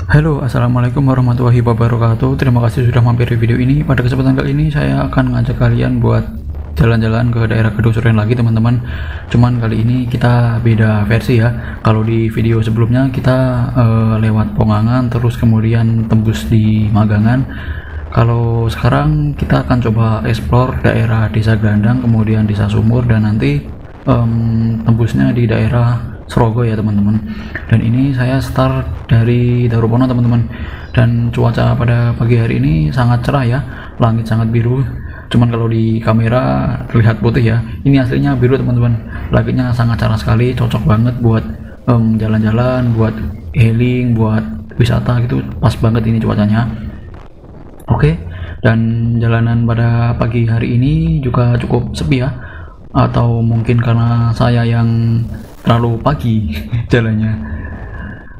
Halo, assalamualaikum warahmatullahi wabarakatuh. Terima kasih sudah mampir di video ini. Pada kesempatan kali ini saya akan ngajak kalian buat jalan-jalan ke daerah Kedung Suren lagi, teman-teman. Cuman kali ini kita beda versi ya. Kalau di video sebelumnya kita lewat Pongangan, terus kemudian tembus di Magangan. Kalau sekarang kita akan coba explore daerah Desa Grandang, kemudian Desa Sumur, dan nanti tembusnya di daerah Serogo ya teman-teman. Dan ini saya start dari Darupono teman-teman, dan cuaca pada pagi hari ini sangat cerah ya, langit sangat biru. Cuman kalau di kamera terlihat putih ya, ini aslinya biru teman-teman. Langitnya sangat cerah sekali, cocok banget buat jalan-jalan, buat healing, buat wisata gitu, pas banget ini cuacanya. Oke, dan jalanan pada pagi hari ini juga cukup sepi ya, atau mungkin karena saya yang terlalu pagi jalannya.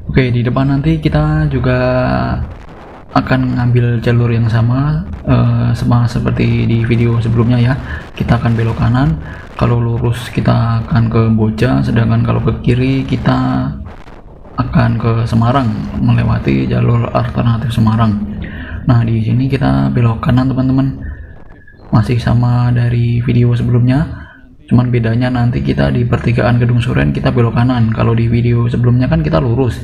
Oke, di depan nanti kita juga akan ngambil jalur yang sama seperti di video sebelumnya ya. Kita akan belok kanan, kalau lurus kita akan ke Boja, sedangkan kalau ke kiri kita akan ke Semarang melewati jalur alternatif Semarang. Nah, di sini kita belok kanan teman-teman, masih sama dari video sebelumnya. Cuman bedanya nanti kita di pertigaan Kedung Suren kita belok kanan. Kalau di video sebelumnya kan kita lurus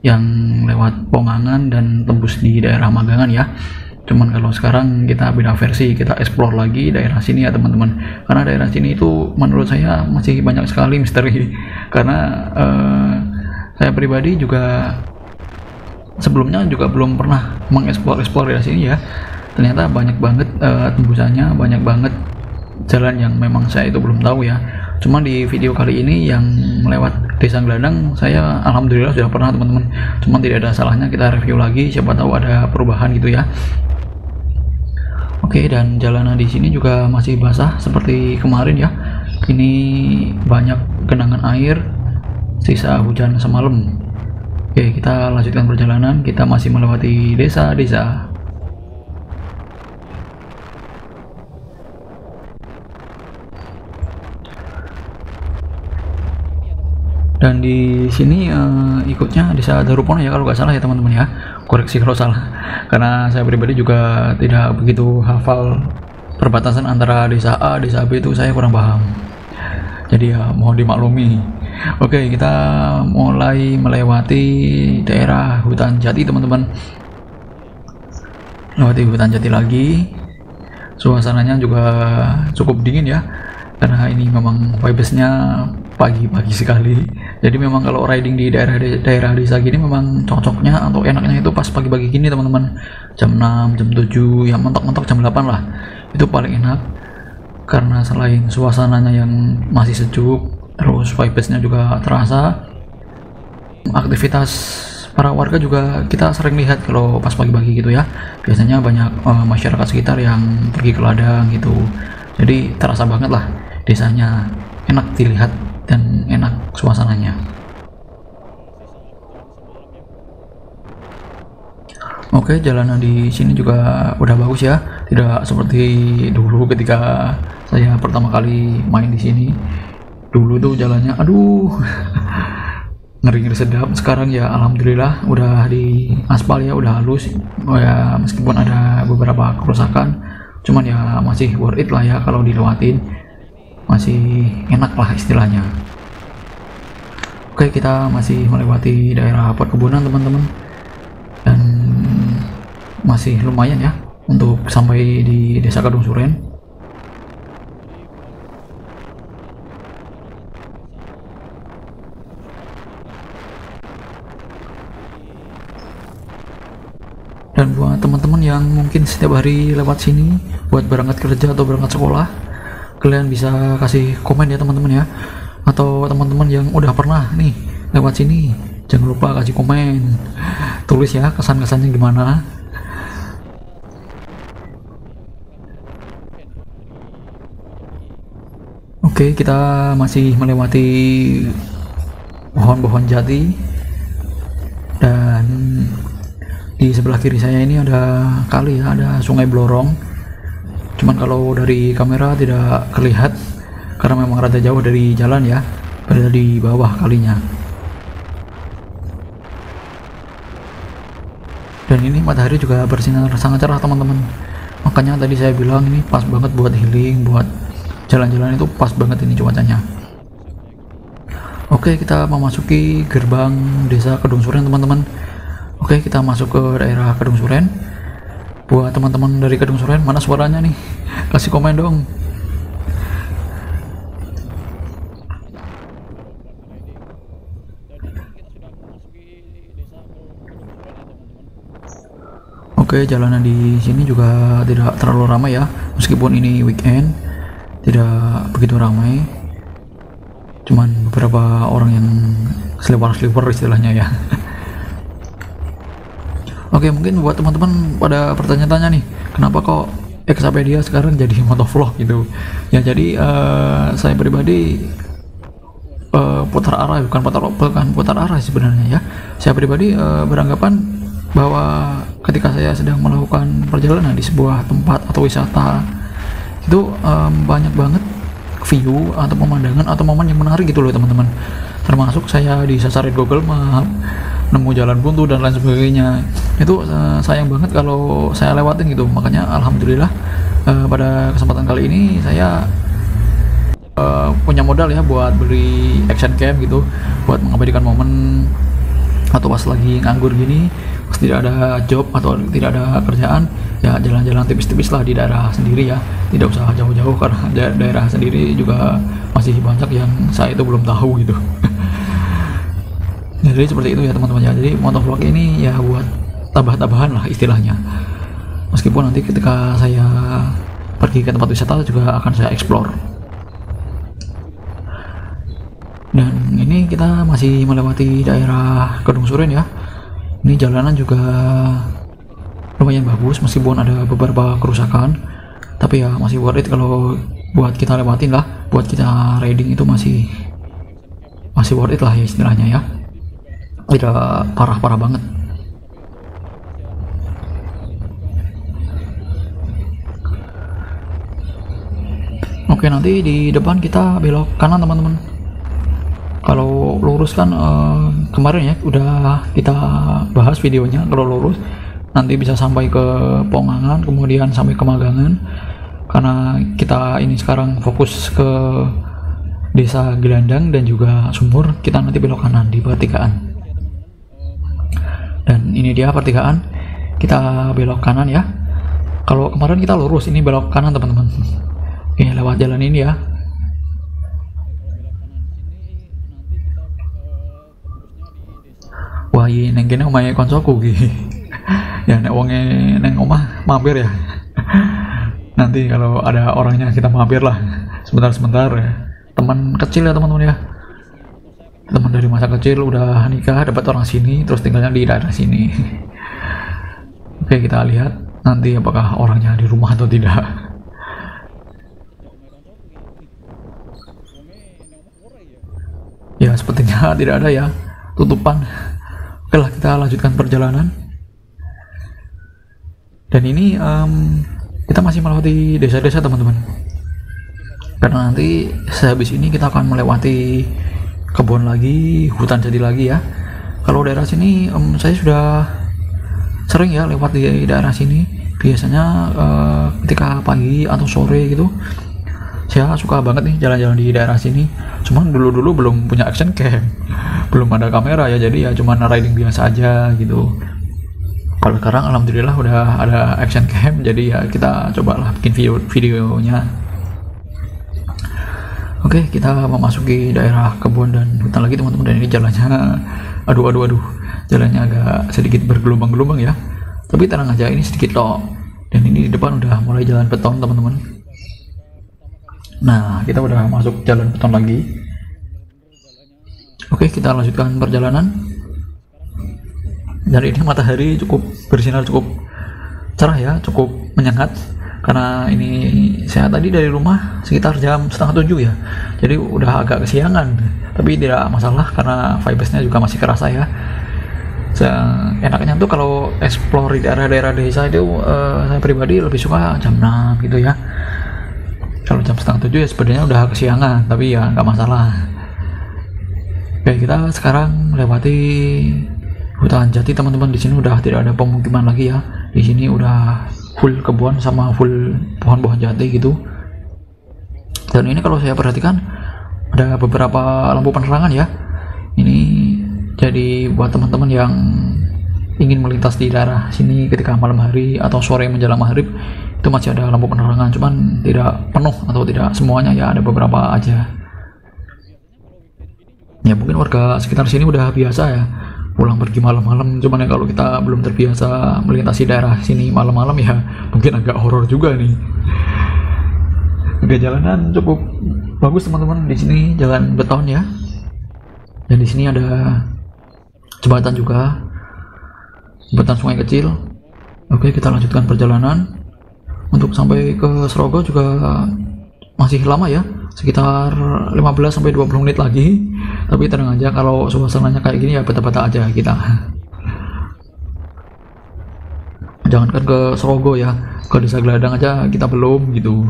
yang lewat Pongangan dan tembus di daerah Magangan ya. Cuman kalau sekarang kita beda versi, kita explore lagi daerah sini ya teman-teman. Karena daerah sini itu menurut saya masih banyak sekali misteri. Karena saya pribadi juga sebelumnya juga belum pernah mengeksplor daerah sini ya. Ternyata banyak banget tembusannya, banyak banget jalan yang memang saya itu belum tahu ya. Cuma di video kali ini yang melewat Desa Grandang saya alhamdulillah sudah pernah teman-teman. Cuma tidak ada salahnya kita review lagi, siapa tahu ada perubahan gitu ya. Oke, dan jalanan di sini juga masih basah seperti kemarin ya. Ini banyak genangan air sisa hujan semalam. Oke, kita lanjutkan perjalanan. Kita masih melewati desa-desa. Dan di sini ikutnya Desa Darupono ya kalau nggak salah ya teman-teman ya. Koreksi kalau salah, karena saya pribadi juga tidak begitu hafal perbatasan antara desa A, desa B itu saya kurang paham. Jadi ya mohon dimaklumi. Oke, kita mulai melewati daerah hutan jati teman-teman. Lewati hutan jati lagi. Suasananya juga cukup dingin ya, karena ini memang vibes-nya pagi-pagi sekali. Jadi memang kalau riding di daerah desa gini memang cocoknya atau enaknya itu pas pagi-pagi gini teman-teman. Jam 6, jam 7, ya mentok-mentok jam 8 lah. Itu paling enak. Karena selain suasananya yang masih sejuk, terus vibes-nya juga terasa. Aktivitas para warga juga kita sering lihat kalau pas pagi-pagi gitu ya. Biasanya banyak masyarakat sekitar yang pergi ke ladang gitu. Jadi terasa banget lah desanya, enak dilihat dan enak suasananya. Oke, jalanan di sini juga udah bagus ya, tidak seperti dulu ketika saya pertama kali main di sini. Dulu tuh jalannya aduh ngeri-ngeri sedap. Sekarang ya alhamdulillah udah di aspal ya, udah halus. Oh ya, meskipun ada beberapa kerusakan, cuman ya masih worth it lah ya kalau dilewatin, masih enak lah istilahnya. Oke, kita masih melewati daerah perkebunan teman-teman, dan masih lumayan ya untuk sampai di Desa Kedung Suren. Dan buat teman-teman yang mungkin setiap hari lewat sini buat berangkat kerja atau berangkat sekolah, kalian bisa kasih komen ya teman-teman ya. Atau teman-teman yang udah pernah nih lewat sini, jangan lupa kasih komen, tulis ya kesan-kesannya gimana. Oke, kita masih melewati pohon-pohon jati, dan di sebelah kiri saya ini ada kali ya, ada Sungai Blorong. Cuman kalau dari kamera tidak terlihat karena memang rada jauh dari jalan ya, berada di bawah kalinya. Dan ini matahari juga bersinar sangat cerah teman-teman, makanya tadi saya bilang ini pas banget buat healing, buat jalan-jalan itu pas banget ini cuacanya. Oke, kita memasuki gerbang desa Kedung Suren teman-teman. Oke, kita masuk ke daerah Kedung Suren. Buat teman-teman dari Kedung Suren, mana suaranya nih? Kasih komen dong. Oke, jalanan di sini juga tidak terlalu ramai ya, meskipun ini weekend tidak begitu ramai, cuman beberapa orang yang seliwer istilahnya ya. Oke, mungkin buat teman-teman pada bertanya-tanya nih, kenapa kok Exapedia sekarang jadi motovlog gitu ya. Jadi saya pribadi putar arah, bukan putar arah sebenarnya ya. Saya pribadi beranggapan bahwa ketika saya sedang melakukan perjalanan di sebuah tempat atau wisata itu banyak banget view atau pemandangan atau momen yang menarik gitu loh teman-teman. Termasuk saya disasarin Google Map, nemu jalan buntu dan lain sebagainya. Itu sayang banget kalau saya lewatin gitu. Makanya alhamdulillah pada kesempatan kali ini saya punya modal ya buat beli action cam gitu, buat mengabadikan momen atau pas lagi nganggur gini, pas tidak ada job atau tidak ada kerjaan ya, jalan-jalan tipis-tipis lah di daerah sendiri ya, tidak usah jauh-jauh karena daerah sendiri juga masih banyak yang saya itu belum tahu gitu. Jadi seperti itu ya teman-teman ya. Jadi motovlog ini ya buat tambah-tambahan lah istilahnya, meskipun nanti ketika saya pergi ke tempat wisata juga akan saya explore. Dan ini kita masih melewati daerah Kedung Suren ya. Ini jalanan juga lumayan bagus meskipun ada beberapa kerusakan, tapi ya masih worth it kalau buat kita lewatin lah, buat kita riding itu masih worth it lah ya istilahnya ya, tidak parah-parah banget. Oke, nanti di depan kita belok kanan teman-teman. Kalau lurus kan kemarin ya udah kita bahas videonya, kalau lurus nanti bisa sampai ke Pongangan, kemudian sampai ke Magangan. Karena kita ini sekarang fokus ke Desa Gelandang dan juga Sumur, kita nanti belok kanan di pertigaan. Dan ini dia pertigaan, kita belok kanan ya. Kalau kemarin kita lurus, ini belok kanan teman-teman. Oke, lewat jalan ini ya. Wah, iya neng kene omahe koncoku iki. Ya nek wonge neng omah mampir ya. Nanti kalau ada orangnya kita mampir lah sebentar ya. Teman kecil ya teman-teman ya. Teman dari masa kecil udah nikah, dapat orang sini, terus tinggalnya di daerah sini. Oke, kita lihat nanti apakah orangnya di rumah atau tidak. Ya sepertinya tidak ada ya, tutupan. Oke lah, kita lanjutkan perjalanan. Dan ini kita masih melewati desa-desa teman-teman, karena nanti sehabis ini kita akan melewati kebun lagi, hutan jadi lagi ya. Kalau daerah sini saya sudah sering ya lewat di daerah sini. Biasanya ketika pagi atau sore gitu saya suka banget nih jalan-jalan di daerah sini. Cuman dulu belum punya action cam, belum ada kamera ya, jadi ya cuman riding biasa aja gitu. Kalau sekarang alhamdulillah udah ada action cam, jadi ya kita cobalah bikin videonya. Oke, kita memasuki daerah kebun dan hutan lagi teman-teman. Dan ini jalannya aduh, jalannya agak sedikit bergelombang-gelombang ya, tapi tenang aja, ini sedikit loh. Dan ini di depan udah mulai jalan beton teman-teman. Nah, kita udah masuk jalan beton lagi. Oke, kita lanjutkan perjalanan. Dan ini matahari cukup bersinar, cukup cerah ya, cukup menyengat. Karena ini saya tadi dari rumah sekitar jam 6:30 ya, jadi udah agak kesiangan. Tapi tidak masalah karena vibes-nya juga masih kerasa ya. Enaknya tuh kalau explore di daerah-daerah desa itu saya pribadi lebih suka jam 6 gitu ya. Kalau jam 6:30 ya sebenarnya udah kesiangan, tapi ya nggak masalah. Oke, kita sekarang melewati hutan jati teman-teman. Di sini udah tidak ada pemukiman lagi ya. Di sini udah full kebun sama full pohon-pohon jati gitu. Dan ini kalau saya perhatikan ada beberapa lampu penerangan ya. Ini jadi buat teman-teman yang ingin melintas di daerah sini ketika malam hari atau sore menjelang maghrib, itu masih ada lampu penerangan, cuman tidak penuh atau tidak semuanya ya, ada beberapa aja. Ya mungkin warga sekitar sini udah biasa ya pulang pergi malam-malam, cuman ya kalau kita belum terbiasa melintasi daerah sini malam-malam ya mungkin agak horor juga nih. Oke, jalanan cukup bagus teman-teman. Di sini jalan beton ya, dan di sini ada jembatan juga, jembatan sungai kecil. Oke, kita lanjutkan perjalanan. Untuk sampai ke Serogo juga masih lama ya, sekitar 15-20 menit lagi. Tapi tenang aja, kalau suasananya kayak gini ya bata-bata aja kita. Jangankan ke Serogo ya, ke Desa Gladang aja kita belum gitu.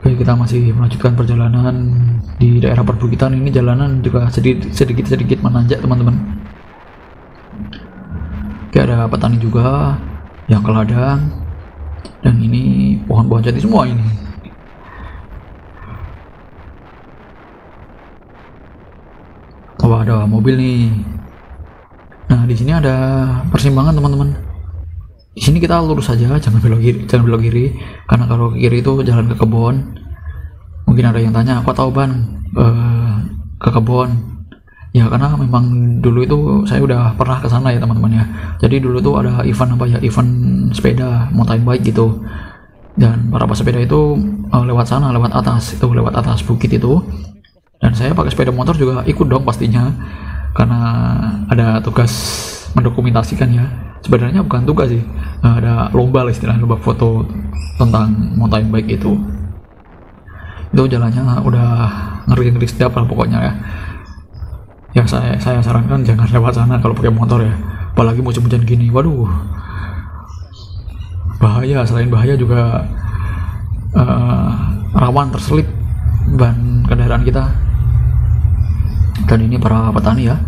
Oke, kita masih melanjutkan perjalanan di daerah perbukitan. Ini jalanan juga sedikit menanjak teman-teman. Oke, ada petani juga yang ke ladang, dan ini pohon-pohon jati semua ini. Oh, ada mobil nih. Nah, di sini ada persimpangan teman-teman. Di sini kita lurus saja, jangan belok kiri, karena kalau ke kiri itu jalan ke kebun. Mungkin ada yang tanya, kok tahu Ban ke kebun? Ya karena memang dulu itu saya udah pernah ke sana ya teman-teman ya. Jadi dulu tuh ada event event sepeda mountain bike gitu. Dan para pesepeda itu lewat sana, lewat atas bukit itu. Dan saya pakai sepeda motor juga ikut dong pastinya, karena ada tugas mendokumentasikan ya. Sebenarnya bukan tugas sih, ada lomba lah istilahnya, lomba foto tentang mountain bike itu. Itu jalannya udah ngeri-ngeri setiap lah pokoknya ya. Ya saya sarankan jangan lewat sana kalau pakai motor ya, apalagi musim hujan gini. Waduh, bahaya. Selain bahaya juga rawan terselip ban kendaraan kita. Dan ini para petani ya,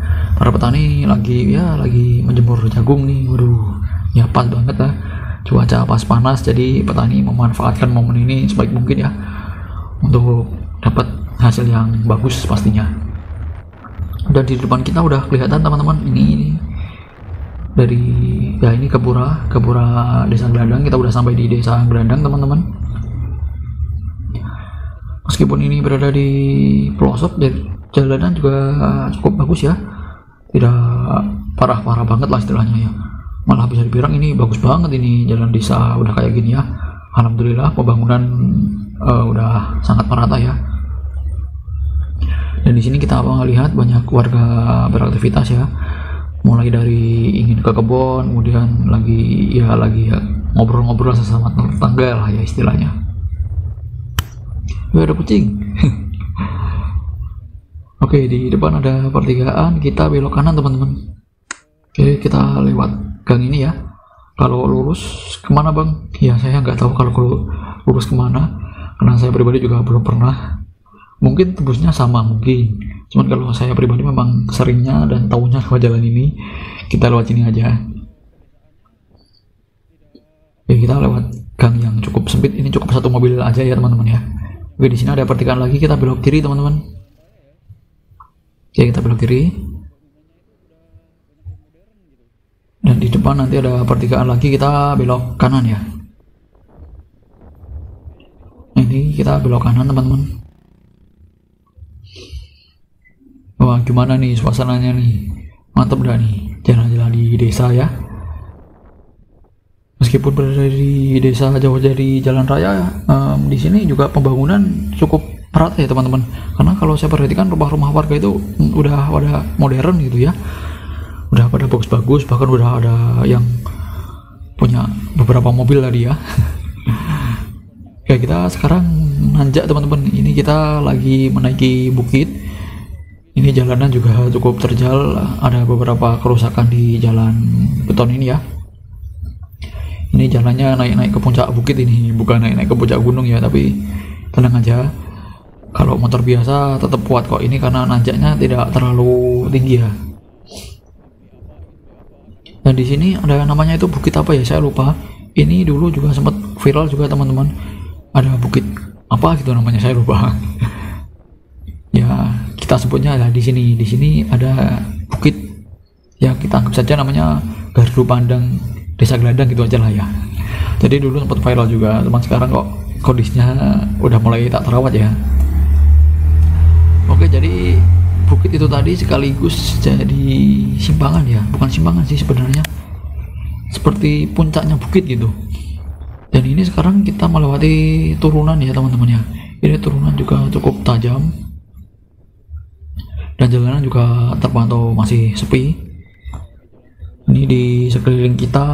lagi menjemur jagung nih. Waduh, ya pas banget lah, cuaca pas panas, jadi petani memanfaatkan momen ini sebaik mungkin ya untuk dapat hasil yang bagus pastinya. Dan di depan kita udah kelihatan teman-teman, ini dari ya ini Kebura Desa Gladang. Kita udah sampai di Desa Gladang teman-teman. Meskipun ini berada di pelosok, jalanan juga cukup bagus ya, tidak parah-parah banget lah istilahnya ya. Malah bisa dibilang ini bagus banget, ini jalan desa udah kayak gini ya. Alhamdulillah pembangunan udah sangat merata ya. Dan di sini kita melihat banyak warga beraktivitas ya, mulai dari ingin ke kebun, kemudian lagi ngobrol-ngobrol sesama tetangga lah ya istilahnya. Ada kucing. Oke, di depan ada pertigaan, kita belok kanan teman-teman. Oke, kita lewat gang ini ya. Kalau lurus kemana bang? Ya saya nggak tahu kalau lurus kemana, karena saya pribadi juga belum pernah. Mungkin tembusnya sama mungkin, cuman kalau saya pribadi memang seringnya dan tahunya lewat jalan ini, kita lewat sini aja. Oke, kita lewat gang yang cukup sempit, ini cukup satu mobil aja ya teman-teman ya. Oke, di sini ada pertigaan lagi, kita belok kiri teman-teman. Oke, kita belok kiri. Dan di depan nanti ada pertigaan lagi, kita belok kanan ya. Ini kita belok kanan teman-teman. Wah, gimana nih suasananya nih? Mantap dah nih jalan-jalan di desa ya. Meskipun berada di desa jauh dari jalan raya, di sini juga pembangunan cukup merata ya teman-teman. Karena kalau saya perhatikan rumah-rumah warga itu udah pada modern gitu ya, udah pada bagus-bagus, bahkan udah ada yang punya beberapa mobil tadi ya. Kayak kita sekarang nanjak teman-teman. Ini kita lagi menaiki bukit. Ini jalanan juga cukup terjal, ada beberapa kerusakan di jalan beton ini ya. Ini jalannya naik-naik ke puncak bukit ini, bukan naik-naik ke puncak gunung ya, tapi tenang aja. Kalau motor biasa tetap kuat kok, ini karena nanjaknya tidak terlalu tinggi ya. Dan di sini ada namanya itu bukit apa ya, saya lupa. Ini dulu juga sempat viral juga teman-teman, ada bukit apa gitu namanya, saya lupa. Ya kita sebutnya ya di sini ada bukit ya, kita anggap saja namanya Gardu Pandang Desa Gelandang gitu aja lah ya. Jadi dulu sempat viral juga teman, sekarang kok kondisinya udah mulai tak terawat ya. Oke, jadi bukit itu tadi sekaligus jadi simpangan ya, bukan simpangan sih sebenarnya, seperti puncaknya bukit gitu. Dan ini sekarang kita melewati turunan ya teman-teman ya. Ini turunan juga cukup tajam dan jalanan juga terpantau masih sepi. Ini di sekeliling kita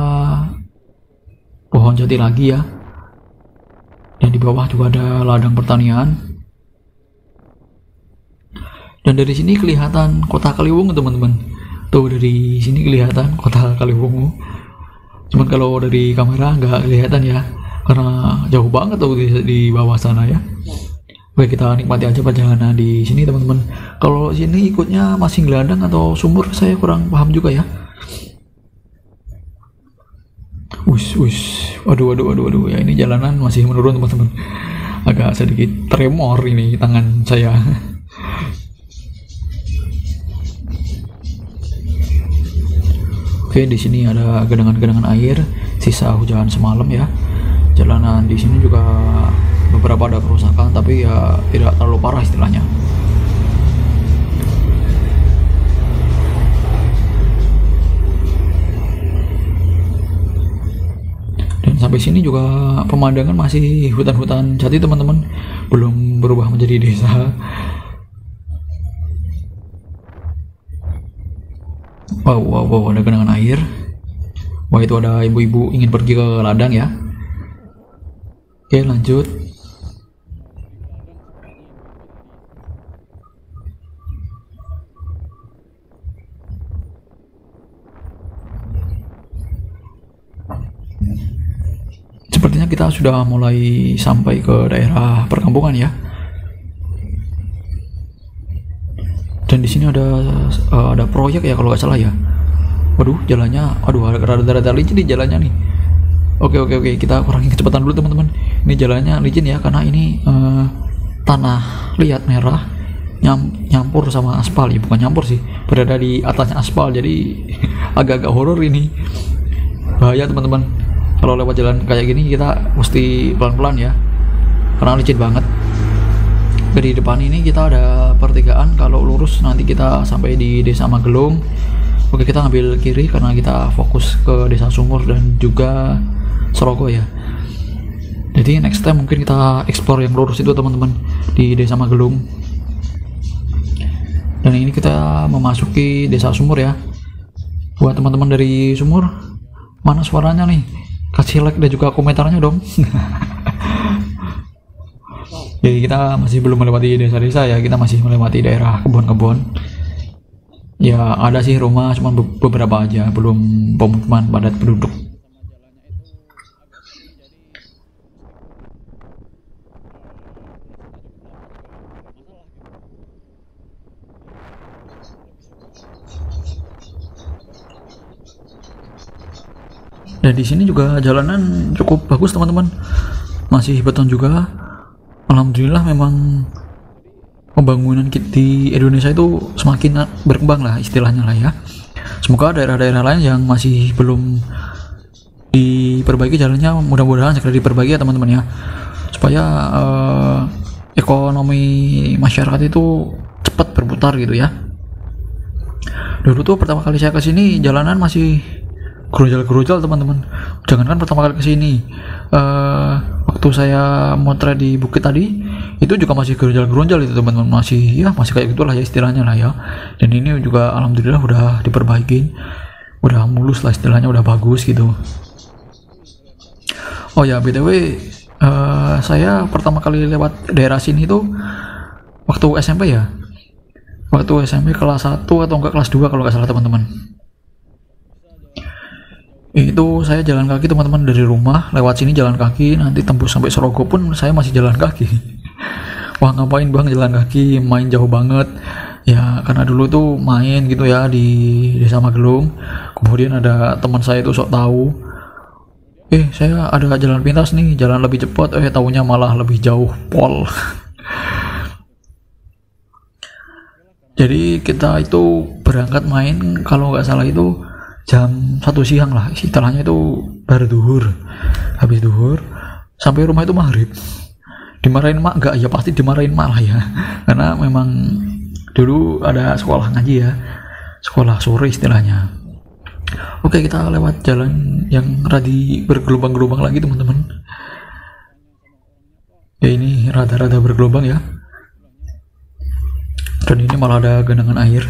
pohon jati lagi ya, dan di bawah juga ada ladang pertanian. Dan dari sini kelihatan kota Kaliwungu teman-teman. Tuh dari sini kelihatan kota Kaliwungu. Cuman kalau dari kamera nggak kelihatan ya, karena jauh banget tuh di bawah sana ya. Oke, kita nikmati aja perjalanan di sini teman-teman. Kalau sini ikutnya masih gelandang atau sumur, saya kurang paham juga ya. Waduh ya, ini jalanan masih menurun teman-teman. Agak sedikit tremor ini tangan saya. Oke, di sini ada genangan-genangan air sisa hujan semalam ya. Jalanan di sini juga beberapa ada kerusakan, tapi ya tidak terlalu parah istilahnya. Dan sampai sini juga pemandangan masih hutan-hutan jati teman-teman, belum berubah menjadi desa. Wow, ada genangan air. Wah, itu ada ibu-ibu ingin pergi ke ladang ya. Oke, lanjut. Sepertinya kita sudah mulai sampai ke daerah perkampungan ya. Dan di sini ada proyek ya kalau nggak salah ya. Waduh, jalannya, ada rada-rada licin di jalannya nih. Oke, kita kurangi kecepatan dulu teman-teman. Ini jalannya licin ya, karena ini tanah liat merah nyampur sama aspal ya, bukan nyampur sih, berada di atasnya aspal, jadi agak-agak horor ini. Bahaya teman-teman, kalau lewat jalan kayak gini kita mesti pelan-pelan ya, karena licin banget. Di depan ini kita ada pertigaan, kalau lurus nanti kita sampai di Desa Magelung. Oke, kita ambil kiri karena kita fokus ke Desa Sumur dan juga Serogo ya. Jadi next time mungkin kita explore yang lurus itu teman-teman, di Desa Magelung. Dan ini kita memasuki Desa Sumur ya. Buat teman-teman dari Sumur, mana suaranya nih? Kasih like dan juga komentarnya dong. Jadi kita masih belum melewati desa-desa ya, kita masih melewati daerah kebun-kebun. Ya ada sih rumah, cuma beberapa aja, belum pemukiman padat penduduk. Dan di sini juga jalanan cukup bagus teman-teman, masih beton juga. Alhamdulillah, memang pembangunan di Indonesia itu semakin berkembang lah istilahnya lah ya. Semoga daerah-daerah lain yang masih belum diperbaiki jalannya, mudah-mudahan segera diperbaiki ya teman-teman ya, supaya ekonomi masyarakat itu cepat berputar gitu ya. Dulu tuh pertama kali saya kesini jalanan masih gerojal-gerojal teman-teman. Jangankan pertama kali kesini, waktu saya motret di bukit tadi itu juga masih gerojal-gerojal itu teman-teman, masih kayak gitulah ya istilahnya lah ya. Dan ini juga alhamdulillah udah diperbaikin, udah mulus lah istilahnya, udah bagus gitu. Oh ya, BTW, saya pertama kali lewat daerah sini tuh waktu SMP ya, waktu SMP kelas 1 atau enggak kelas 2 kalau nggak salah teman-teman. Itu saya jalan kaki teman-teman, dari rumah lewat sini jalan kaki, nanti tembus sampai Serogo pun saya masih jalan kaki. wah ngapain bang jalan kaki, main jauh banget ya, karena dulu tuh main gitu ya di Desa Magelung. Kemudian ada teman saya itu sok tahu, saya ada jalan pintas nih, jalan lebih cepat, taunya malah lebih jauh pol. Jadi kita itu berangkat main kalau nggak salah itu jam 1 siang lah, istilahnya itu baru duhur, habis duhur sampai rumah itu maghrib. Dimarahin mak nggak? Ya pasti dimarahin mak lah ya, karena memang dulu ada sekolah ngaji ya, sekolah sore istilahnya. Oke, kita lewat jalan yang radi bergelombang-gelombang lagi teman-teman. Ya ini rada-rada bergelombang ya, dan ini malah ada genangan air.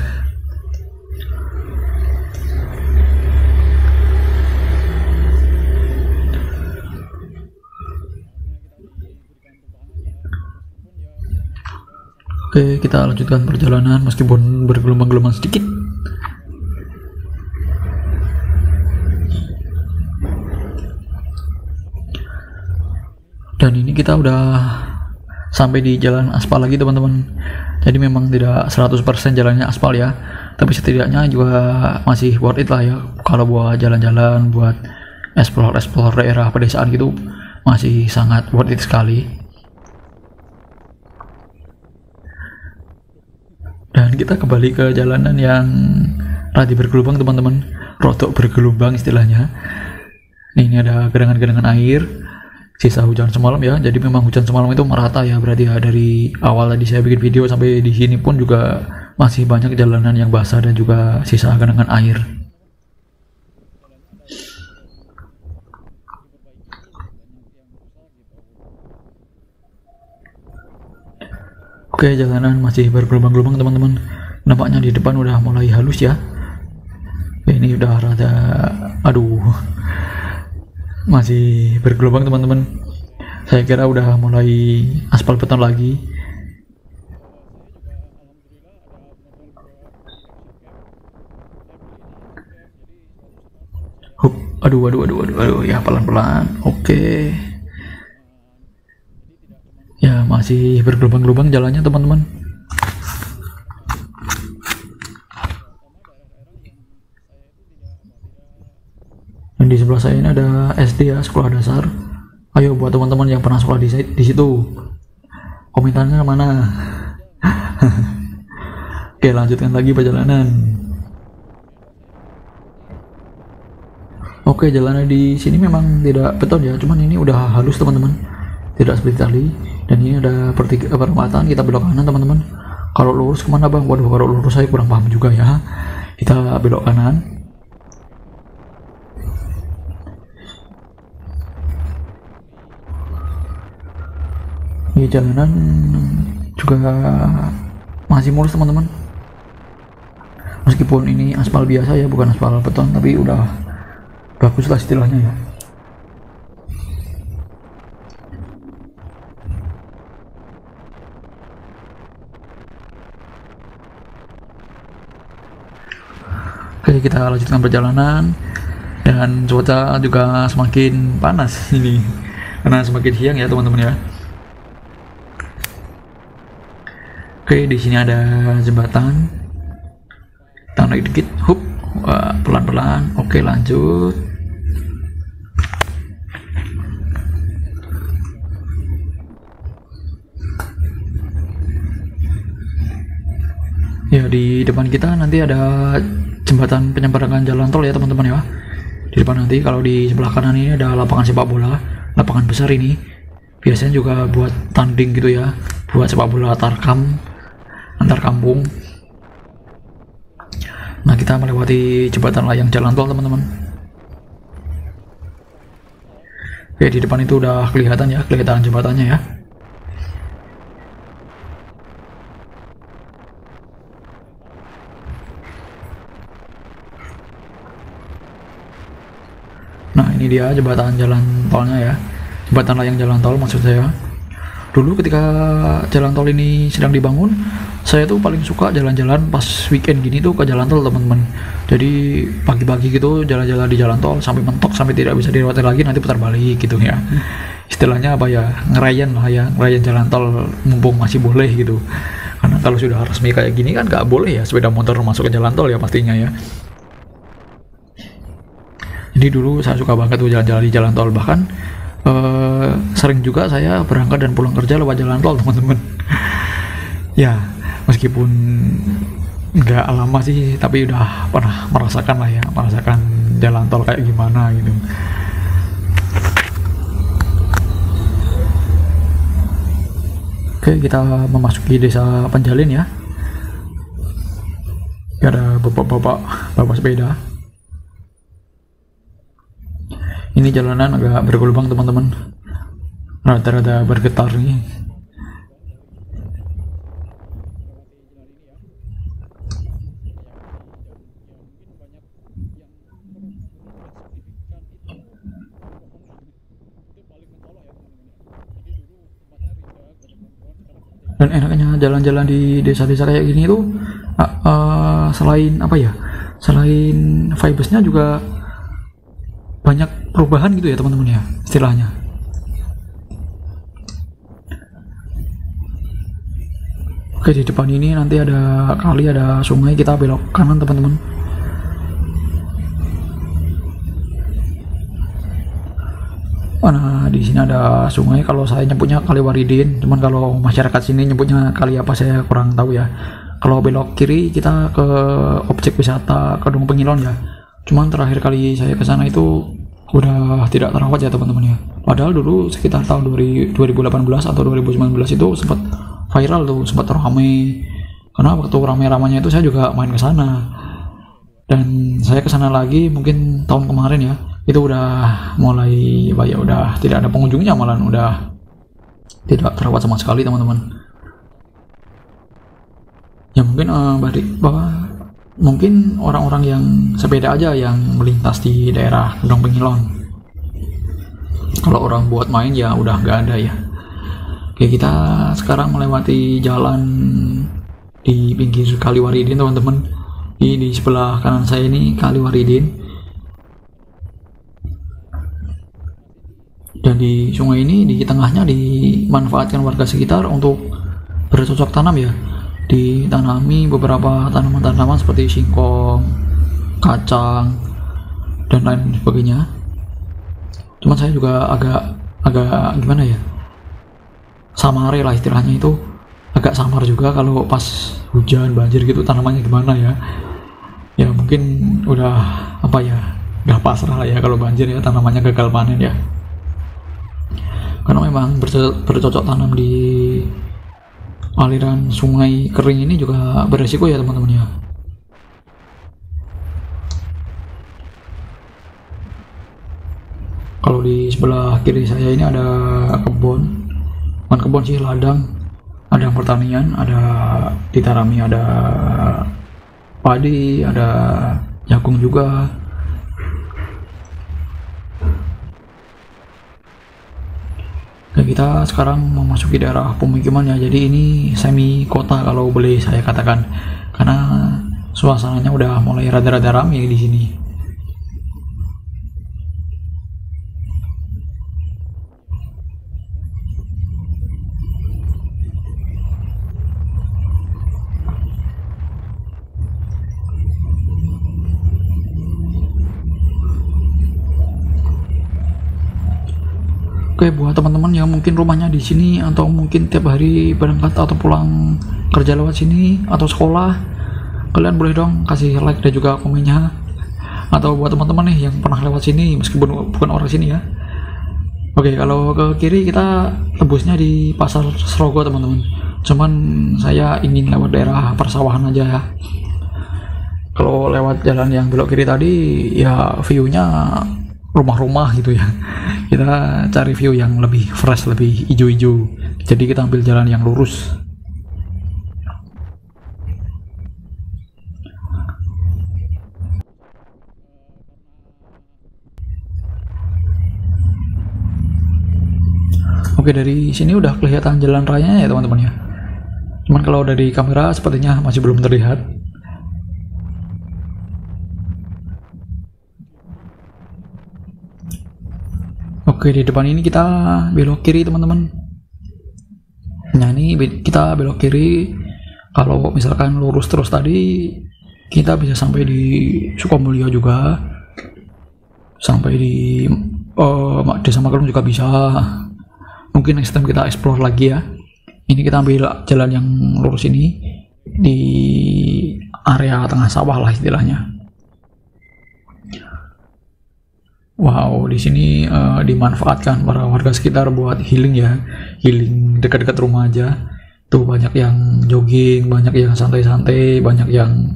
Oke, kita lanjutkan perjalanan meskipun bergelombang-gelombang sedikit. Dan ini kita udah sampai di jalan aspal lagi teman-teman. Jadi memang tidak 100% jalannya aspal ya, tapi setidaknya juga masih worth it lah ya, kalau buat jalan-jalan, buat explore daerah pedesaan gitu, masih sangat worth it sekali. Dan kita kembali ke jalanan yang rada bergelombang teman-teman, rotok bergelombang istilahnya. Ini ada genangan-genangan air, sisa hujan semalam ya. Jadi memang hujan semalam itu merata ya, berarti ya dari awal tadi saya bikin video sampai di sini pun juga masih banyak jalanan yang basah dan juga sisa genangan air. Oke, jalanan masih bergelombang-gelombang teman-teman. Nampaknya di depan udah mulai halus ya. Ini udah rada, aduh, masih bergelombang teman-teman. Saya kira udah mulai aspal beton lagi. Aduh, ya pelan-pelan. Oke. Ya masih bergelombang-gelombang jalannya teman-teman. Dan di sebelah saya ini ada SD ya, sekolah dasar. Ayo buat teman-teman yang pernah sekolah di situ, komentarnya mana? Oke, lanjutkan lagi perjalanan. Oke, jalannya di sini memang tidak beton ya, cuman ini udah halus teman-teman, tidak seperti tadi. Dan ini ada perempatan, kita belok kanan teman-teman. Kalau lurus kemana bang? Waduh, kalau lurus saya kurang paham juga ya. Kita belok kanan. Ini jalanan juga masih mulus teman-teman. Meskipun ini aspal biasa ya, bukan aspal beton, tapi udah bagus lah istilahnya ya. Oke, kita lanjutkan perjalanan. Dan cuaca juga semakin panas ini, karena semakin siang ya teman-teman ya. Oke, di sini ada jembatan. Kita naik dikit, pelan-pelan. Oke, lanjut. Ya, di depan kita nanti ada jembatan penyeberangan jalan tol ya teman-teman ya. Di depan nanti, kalau di sebelah kanan ini ada lapangan sepak bola, lapangan besar ini. Biasanya juga buat tanding gitu ya, buat sepak bola antar kampung. Nah, kita melewati jembatan layang jalan tol teman-teman. Oke, di depan itu udah kelihatan jembatannya ya. Nah, ini dia jembatan jalan tolnya ya, jembatan layang jalan tol maksud saya. Dulu ketika jalan tol ini sedang dibangun, saya tuh paling suka jalan-jalan pas weekend gini tuh ke jalan tol teman-teman. Jadi pagi-pagi gitu jalan-jalan di jalan tol sampai mentok, sampai tidak bisa dilewati lagi, nanti putar balik gitu ya. istilahnya apa ya, ngerayan lah ya, ngerayan jalan tol mumpung masih boleh gitu. Karena kalau sudah resmi kayak gini kan nggak boleh ya sepeda motor masuk ke jalan tol ya pastinya ya. Jadi dulu saya suka banget tuh jalan-jalan di jalan tol, bahkan sering juga saya berangkat dan pulang kerja lewat jalan tol teman-teman. Ya meskipun nggak lama sih, tapi udah pernah merasakan lah ya, merasakan jalan tol kayak gimana gitu. Oke, kita memasuki desa Penjalin ya. Ada bapak sepeda. Ini jalanan agak bergelombang teman-teman, rada-rada bergetar nih. Dan enaknya jalan-jalan di desa-desa kayak gini tuh selain apa ya, selain vibesnya juga banyak perubahan gitu ya teman-teman ya, istilahnya. Oke, di depan ini nanti ada kali, ada sungai, kita belok kanan teman-teman. Nah, di sini ada sungai, kalau saya nyebutnya Kali Waridin, cuman kalau masyarakat sini nyebutnya kali apa saya kurang tahu ya. Kalau belok kiri kita ke objek wisata Kedung Pengilon ya. Cuman terakhir kali saya ke sana itu udah tidak terawat ya teman-teman ya. Padahal dulu sekitar tahun 2018 atau 2019 itu sempat viral tuh, sempat ramai. Karena waktu ramai-ramanya itu saya juga main ke sana. Dan saya ke sana lagi mungkin tahun kemarin ya. Itu udah mulai ya udah tidak ada pengunjungnya, malah udah tidak terawat sama sekali teman-teman. Ya mungkin mungkin orang-orang yang sepeda aja yang melintas di daerah Kedung Pengilon. Kalau orang buat main ya udah nggak ada ya. Oke, kita sekarang melewati jalan di pinggir Kali Waridin teman-teman. Di sebelah kanan saya ini Kali Waridin. Dan di sungai ini di tengahnya dimanfaatkan warga sekitar untuk bercocok tanam ya. Ditanami beberapa tanaman-tanaman seperti singkong, kacang, dan lain sebagainya. Cuman saya juga agak gimana ya, samare lah istilahnya, itu agak samar juga kalau pas hujan banjir gitu tanamannya gimana ya. Ya mungkin udah apa ya, udah pasrah lah ya kalau banjir ya, tanamannya gagal panen ya. Karena memang bercocok tanam di aliran sungai kering ini juga beresiko ya teman-teman ya. Kalau di sebelah kiri saya ini ada kebun, bukan kebun sih, ladang, ada pertanian, ada ditanami, ada padi, ada jagung juga. Dan kita sekarang memasuki daerah pemukiman ya, jadi ini semi kota kalau boleh saya katakan, karena suasananya udah mulai rada-rada ramai di sini. Oke, buat teman-teman yang mungkin rumahnya di sini atau mungkin tiap hari berangkat atau pulang kerja lewat sini atau sekolah, kalian boleh dong kasih like dan juga komennya. Atau buat teman-teman nih yang pernah lewat sini meskipun bukan orang sini ya. Oke, kalau ke kiri kita tembusnya di Pasar Serogo teman-teman. Cuman saya ingin lewat daerah persawahan aja ya. Kalau lewat jalan yang belok kiri tadi ya view-nya rumah-rumah gitu ya. Kita cari view yang lebih fresh, lebih hijau-hijau. Jadi kita ambil jalan yang lurus. Oke, dari sini udah kelihatan jalan rayanya ya teman-teman ya. Cuman kalau dari kamera sepertinya masih belum terlihat. Oke, di depan ini kita belok kiri teman-teman. Nah ini kita belok kiri. Kalau misalkan lurus terus tadi, kita bisa sampai di Sukamulya juga, sampai di Desa Magelung juga bisa. Mungkin next time kita explore lagi ya. Ini kita ambil jalan yang lurus ini di area tengah sawah lah istilahnya. Wow, di sini dimanfaatkan para warga sekitar buat healing ya, healing dekat-dekat rumah aja. Tuh banyak yang jogging, banyak yang santai-santai, banyak yang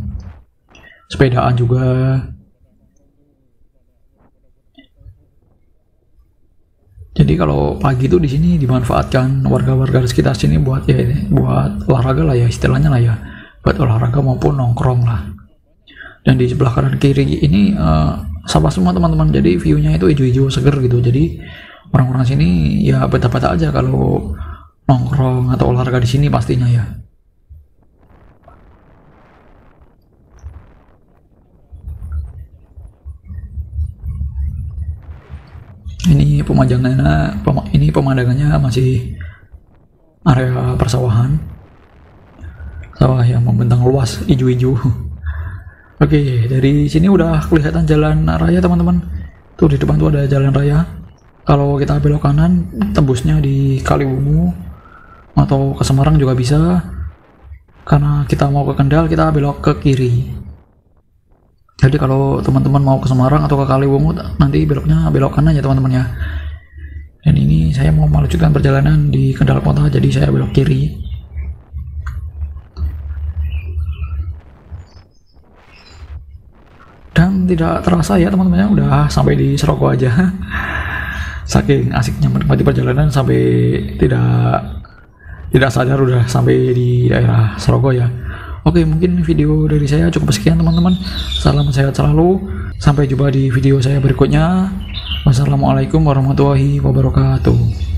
sepedaan juga. Jadi kalau pagi tuh di sini dimanfaatkan warga-warga sekitar sini buat ya buat olahraga lah ya istilahnya lah ya, buat olahraga maupun nongkrong lah. Dan di sebelah kanan kiri ini sawah semua teman-teman, jadi view-nya itu hijau-hijau seger gitu. Jadi orang-orang sini ya betah-betah aja kalau nongkrong atau olahraga di sini pastinya ya. Ini pemandangannya masih area persawahan, sawah yang membentang luas hijau-hijau. Oke, dari sini udah kelihatan jalan raya teman-teman. Tuh di depan tuh ada jalan raya. Kalau kita belok kanan, tembusnya di Kaliwungu atau ke Semarang juga bisa. Karena kita mau ke Kendal, kita belok ke kiri. Jadi kalau teman-teman mau ke Semarang atau ke Kaliwungu, nanti beloknya belok kanan ya teman-teman ya. Dan ini saya mau melanjutkan perjalanan di Kendal Kota, jadi saya belok kiri. Dan tidak terasa ya teman-teman, udah sampai di Serogo aja. Saking asiknya menikmati perjalanan sampai tidak sadar udah sampai di daerah Serogo ya. Oke, mungkin video dari saya cukup sekian teman-teman. Salam sehat selalu, sampai jumpa di video saya berikutnya. Wassalamualaikum warahmatullahi wabarakatuh.